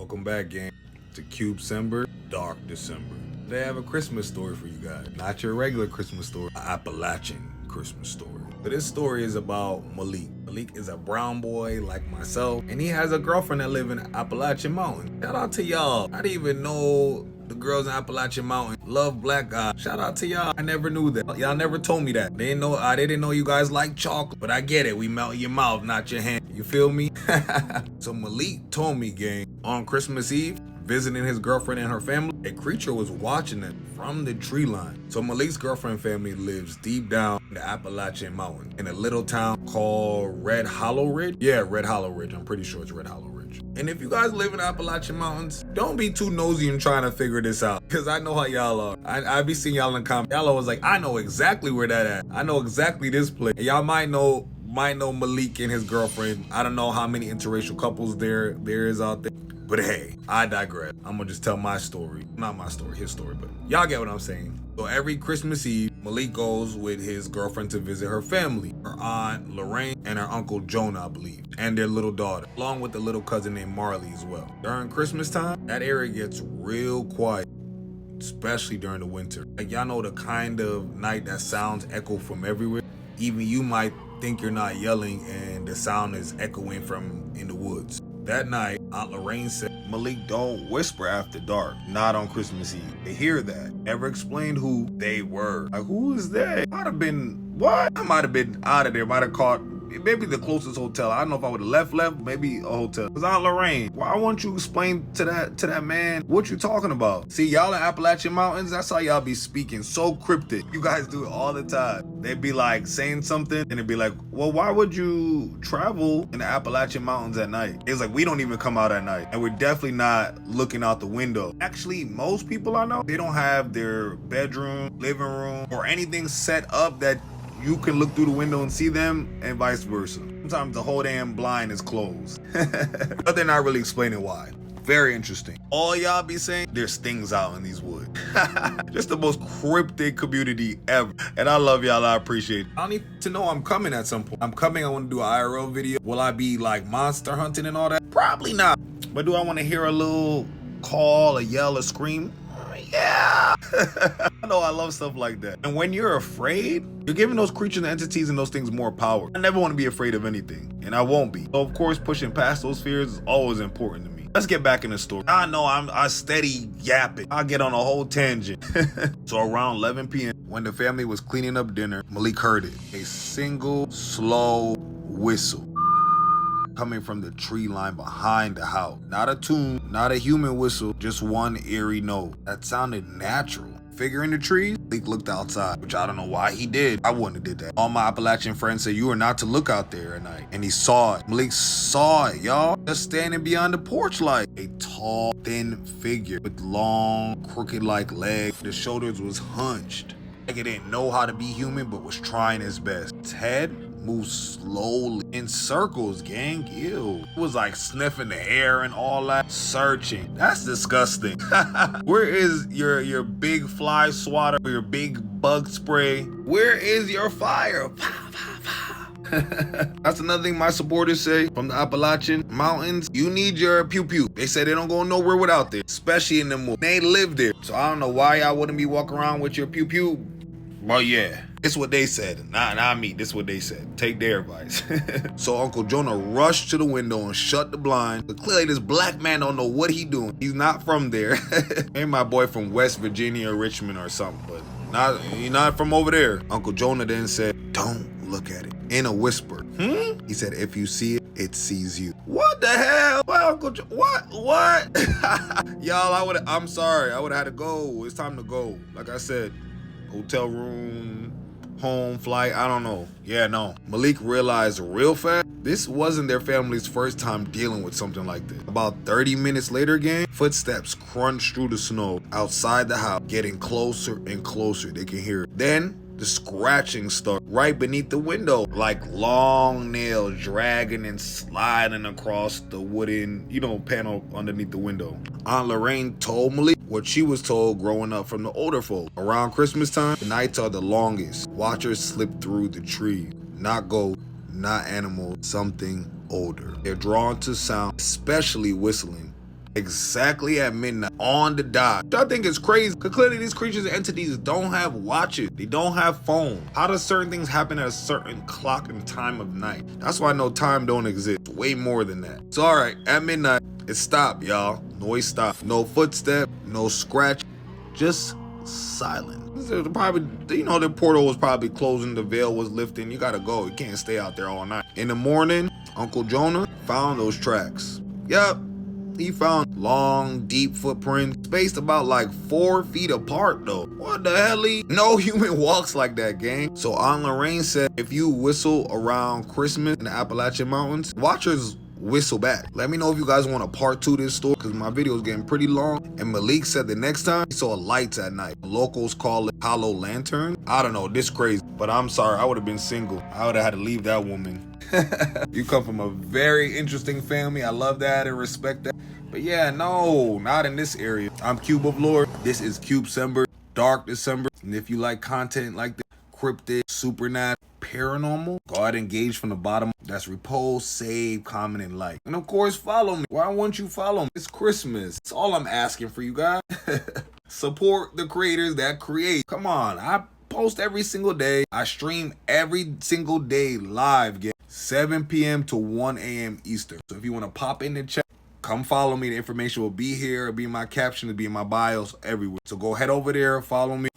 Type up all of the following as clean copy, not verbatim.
Welcome back, gang, to Cube-Sember, Dark December. They have a Christmas story for you guys. Not your regular Christmas story, an Appalachian Christmas story. But this story is about Malik. Malik is a brown boy like myself, and he has a girlfriend that live in Appalachian Mountain. Shout out to y'all. I didn't even know the girls in Appalachian Mountain love black guys. Shout out to y'all. I never knew that. Y'all never told me that. They didn't know you guys like chocolate, but I get it. We melt your mouth, not your hand. You feel me? So Malik told me, gang, on Christmas Eve, visiting his girlfriend and her family, a creature was watching them from the tree line. So Malik's girlfriend family lives deep down in the Appalachian Mountain in a little town called Red Hollow Ridge. Yeah, Red Hollow Ridge. I'm pretty sure it's Red Hollow Ridge. And if you guys live in the Appalachian Mountains, don't be too nosy and trying to figure this out, because I know how y'all are. I be seeing y'all in the comments. Y'all always like, I know exactly where that at. I know exactly this place. And y'all might know Malik and his girlfriend. I don't know how many interracial couples there is out there. But hey, I digress. I'm gonna just tell my story. Not my story, his story, but y'all get what I'm saying. So every Christmas Eve, Malik goes with his girlfriend to visit her family, her aunt Lorraine and her uncle Jonah, I believe, and their little daughter, along with a little cousin named Marley as well. During Christmas time, that area gets real quiet, especially during the winter. Like, y'all know the kind of night that sounds echo from everywhere. Even you might think you're not yelling and the sound is echoing from in the woods. That night, Aunt Lorraine said, Malik, don't whisper after dark, not on Christmas Eve. They hear that. Never explained who they were. Like, who is that? Might have been, what? I might have been out of there, might have caught maybe the closest hotel. I don't know if I would have left, maybe a hotel. Cause Aunt Lorraine, why won't you explain to that man what you talking about? See, y'all in Appalachian Mountains, that's how y'all be speaking, so cryptic. You guys do it all the time. They'd be like saying something and it'd be like, well, why would you travel in the Appalachian Mountains at night? It's like, we don't even come out at night, and we're definitely not looking out the window. Actually, most people I know, they don't have their bedroom, living room, or anything set up that you can look through the window and see them, and vice versa. Sometimes the whole damn blind is closed. But they're not really explaining why. Very interesting. All y'all be saying, there's things out in these woods. Just the most cryptic community ever. And I love y'all, I appreciate it. I need to know I'm coming at some point. I'm coming, I want to do an IRL video. Will I be like monster hunting and all that? Probably not. But do I want to hear a little call, a yell, a scream? Yeah. I know I love stuff like that. And when you're afraid, you're giving those creatures and entities and those things more power. I never want to be afraid of anything, and I won't be. So of course, pushing past those fears is always important to me. Let's get back in the story. I know I steady yapping. I'll get on a whole tangent. So around 11 p.m., when the family was cleaning up dinner, Malik heard it. A single slow whistle coming from the tree line behind the house. Not a tune, not a human whistle, just one eerie note. That sounded natural. Figure in the trees? Malik looked outside, which I don't know why he did. I wouldn't have did that. All my Appalachian friends said you are not to look out there at night. And he saw it. Malik saw it, y'all. Just standing beyond the porch light. A tall, thin figure with long, crooked-like legs. The shoulders was hunched. Like it didn't know how to be human, but was trying its best. Its head moved slowly in circles, gang. Ew. It was like sniffing the air and all that, searching. That's disgusting. Where is your big fly swatter or your big bug spray? Where is your fire? That's another thing my supporters say from the Appalachian Mountains. You need your pew-pew. They say they don't go nowhere without this, especially in them woods. They live there. So I don't know why y'all wouldn't be walking around with your pew-pew. Well, yeah, it's what they said. Not me. This is what they said. Take their advice. So Uncle Jonah rushed to the window and shut the blind. But clearly this black man don't know what he doing. He's not from there. Maybe my boy from West Virginia or Richmond or something, but he's not from over there. Uncle Jonah then said, don't look at it. In a whisper. He said, if you see it, it sees you. What the hell? Well, Uncle what? Y'all, I'm sorry. I would have had to go. It's time to go. Like I said, hotel room, home, flight, I don't know. Yeah, no. Malik realized real fast this wasn't their family's first time dealing with something like this. About 30 minutes later, gang, footsteps crunched through the snow outside the house, getting closer and closer. They can hear it. Then the scratching started right beneath the window, like long nails dragging and sliding across the wooden, panel underneath the window. Aunt Lorraine told Malik what she was told growing up from the older folk. Around Christmas time, the nights are the longest. Watchers slip through the trees. Not ghosts, not animals, something older. They're drawn to sound, especially whistling. exactly at midnight on the dot. Which I think is crazy, because clearly these creatures and entities don't have watches. They don't have phones. How does certain things happen at a certain clock and time of night? That's why I know time don't exist. Way more than that. So all right, at midnight, it stopped, y'all. Noise stopped. No footstep, no scratch, just silence. Probably, the portal was probably closing, the veil was lifting. You gotta go. You can't stay out there all night. In the morning, Uncle Jonah found those tracks. Yep, he found long, deep footprints, spaced about like 4 feet apart though. What the hell? No human walks like that, gang. So Aunt Lorraine said if you whistle around Christmas in the Appalachian Mountains, watchers whistle back. Let me know if you guys want a part 2 of this story, because my video is getting pretty long. And Malik said the next time he saw lights at night. Locals call it hollow lantern. I don't know, this crazy, but I'm sorry, I would have been single. I would have had to leave that woman. You come from a very interesting family. I love that and respect that. But yeah, no, not in this area. I'm Cube of Lore. This is Cubecember, Dark December. And if you like content like this, cryptid, supernatural, paranormal, go ahead and engage from the bottom. That's repose, save, comment, and like. And of course, follow me. Why won't you follow me? It's Christmas. That's all I'm asking for you guys. Support the creators that create. Come on, I post every single day. I stream every single day live, 7 p.m. to 1 a.m. Eastern. So if you want to pop in the chat, come follow me. The information will be here. It'll be in my caption. It'll be in my bios, everywhere. So go head over there, follow me.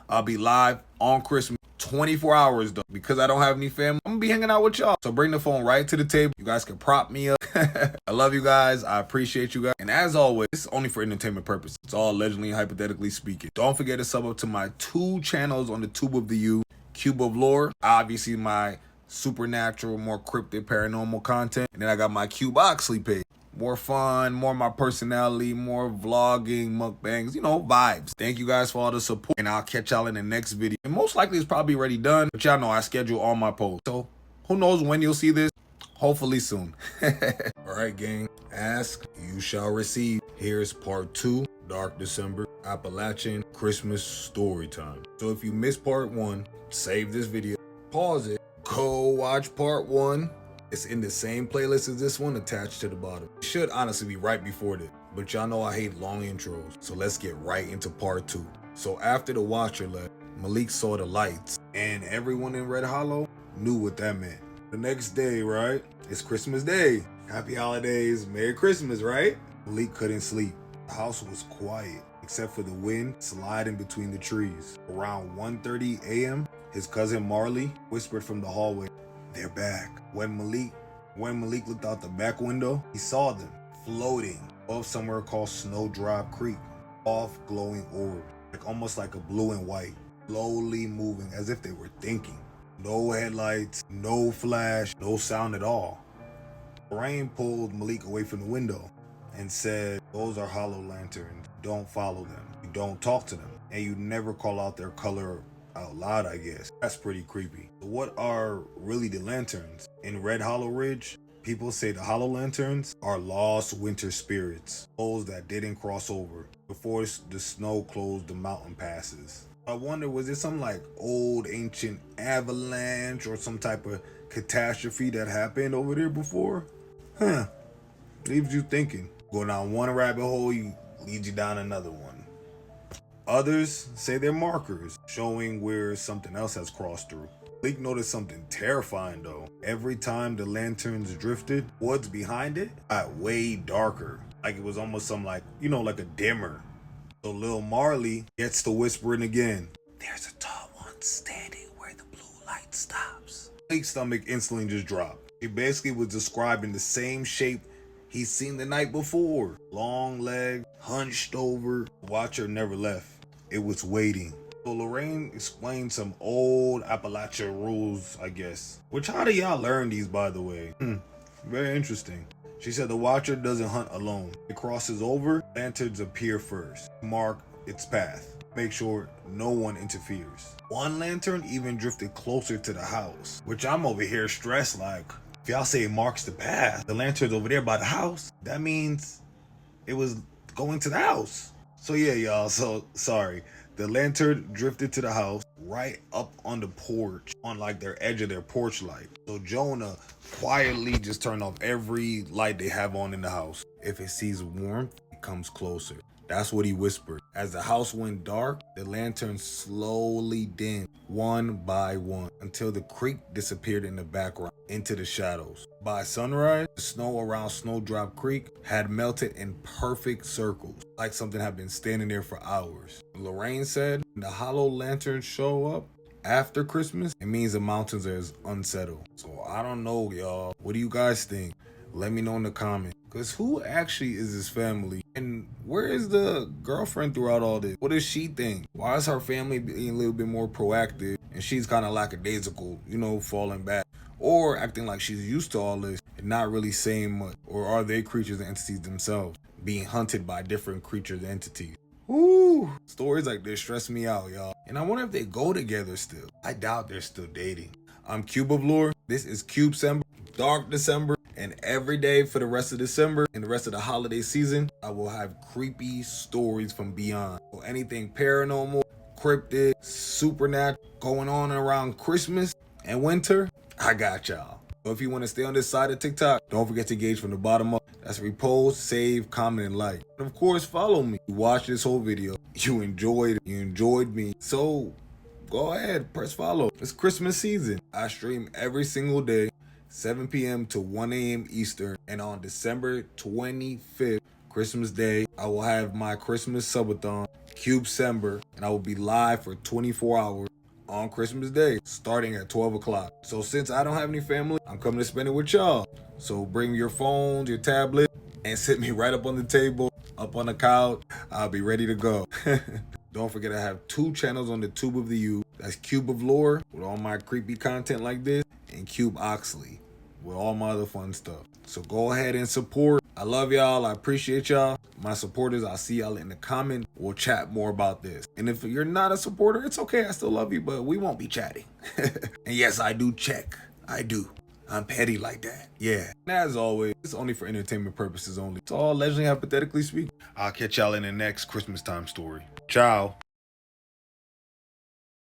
I'll be live on Christmas, 24 hours though. Because I don't have any family, I'm gonna be hanging out with y'all. So bring the phone right to the table. You guys can prop me up. I love you guys. I appreciate you guys. And as always, this is only for entertainment purposes. It's all allegedly and hypothetically speaking. Don't forget to sub up to my 2 channels on the Tube of the U. Cube of Lore, obviously my supernatural, more cryptid, paranormal content. And then I got my Cube Oxley page. More fun, more my personality, more vlogging, mukbangs, vibes. Thank you guys for all the support, and I'll catch y'all in the next video. And most likely it's probably already done, but y'all know I schedule all my posts. So who knows when you'll see this? Hopefully soon. All right, gang. Ask, you shall receive. Here's part 2, Dark December, Appalachian Christmas story time. So if you missed part 1, save this video, pause it, go watch part 1. It's in the same playlist as this one, attached to the bottom. It should honestly be right before this, but y'all know I hate long intros. So let's get right into part 2. So after the watcher left, Malik saw the lights, and everyone in Red Hollow knew what that meant. The next day, right? It's Christmas Day. Happy holidays, Merry Christmas, right? Malik couldn't sleep. The house was quiet, except for the wind sliding between the trees. Around 1:30 a.m., his cousin Marley whispered from the hallway, "They're back." When Malik looked out the back window, he saw them floating above somewhere called Snowdrop Creek, off glowing orb, almost like a blue and white, slowly moving as if they were thinking. No headlights, no flash, no sound at all. Rain pulled Malik away from the window and said, "Those are hollow lanterns. Don't follow them. You don't talk to them. And you never call out their color out loud, I guess." That's pretty creepy. What are really the lanterns? In Red Hollow Ridge, people say the hollow lanterns are lost winter spirits, souls that didn't cross over before the snow closed the mountain passes. I wonder, was it some like old ancient avalanche or some type of catastrophe that happened over there before? Leaves you thinking. Go down one rabbit hole, leads you down another one. Others say they're markers, showing where something else has crossed through. Malik noticed something terrifying though. Every time the lanterns drifted, woods behind it got way darker. Like it was almost some like a dimmer. So Lil Marley gets to whispering again. "There's a tall one standing where the blue light stops." Malik's stomach instantly just dropped. It basically was describing the same shape he's seen the night before. Long legs, hunched over. The watcher never left. It was waiting. So Lorraine explained some old Appalachian rules, I guess. Which, how do y'all learn these, by the way? Very interesting. She said the watcher doesn't hunt alone. It crosses over, lanterns appear first. Mark its path. Make sure no one interferes. One lantern even drifted closer to the house, which I'm over here stressed like, if y'all say it marks the path, the lantern's over there by the house, that means it was going to the house. So yeah, y'all, so sorry. The lantern drifted to the house right up on the porch, on like their edge of their porch light. So Jonah quietly just turned off every light they have on in the house. If it sees warmth, it It comes closer. That's what he whispered. As the house went dark, the lanterns slowly dimmed one by one until the creek disappeared in the background into the shadows. By sunrise, the snow around Snowdrop Creek had melted in perfect circles, like something had been standing there for hours. Lorraine said, when the hollow lanterns show up after Christmas, it means the mountains are unsettled. So I don't know, y'all. What do you guys think? Let me know in the comments. Because who actually is this family? And where is the girlfriend throughout all this? What does she think? Why is her family being a little bit more proactive and she's kind of lackadaisical, falling back? Or acting like she's used to all this and not really saying much? Or are they creatures and entities themselves being hunted by different creatures and entities? Ooh, stories like this stress me out, y'all. And I wonder if they go together still. I doubt they're still dating. I'm Cube of Lore. This is Cube December, Dark December. And every day for the rest of December and the rest of the holiday season, I will have creepy stories from beyond. So anything paranormal, cryptid, supernatural going on around Christmas and winter, I got y'all. So if you want to stay on this side of TikTok, don't forget to engage from the bottom up. That's repost, save, comment, and like. And of course, follow me. You watched this whole video. You enjoyed it. You enjoyed me. So go ahead, press follow. It's Christmas season. I stream every single day, 7 p.m. to 1 a.m. Eastern. And on December 25th, Christmas Day, I will have my Christmas subathon, Cube December, and I will be live for 24 hours on Christmas Day, starting at 12 o'clock. So since I don't have any family, I'm coming to spend it with y'all. So bring your phones, your tablet, and sit me right up on the table, up on the couch. I'll be ready to go. Don't forget I have 2 channels on the Tube of the U. That's Cube of Lore with all my creepy content like this, and Cube Oxley with all my other fun stuff. So go ahead and support. I love y'all. I appreciate y'all. My supporters, I'll see y'all in the comments. We'll chat more about this. And if you're not a supporter, it's okay. I still love you, but we won't be chatting. And yes, I do check. I do. I'm petty like that. Yeah. And as always, it's only for entertainment purposes only. It's all allegedly hypothetically speaking. I'll catch y'all in the next Christmas time story. Ciao.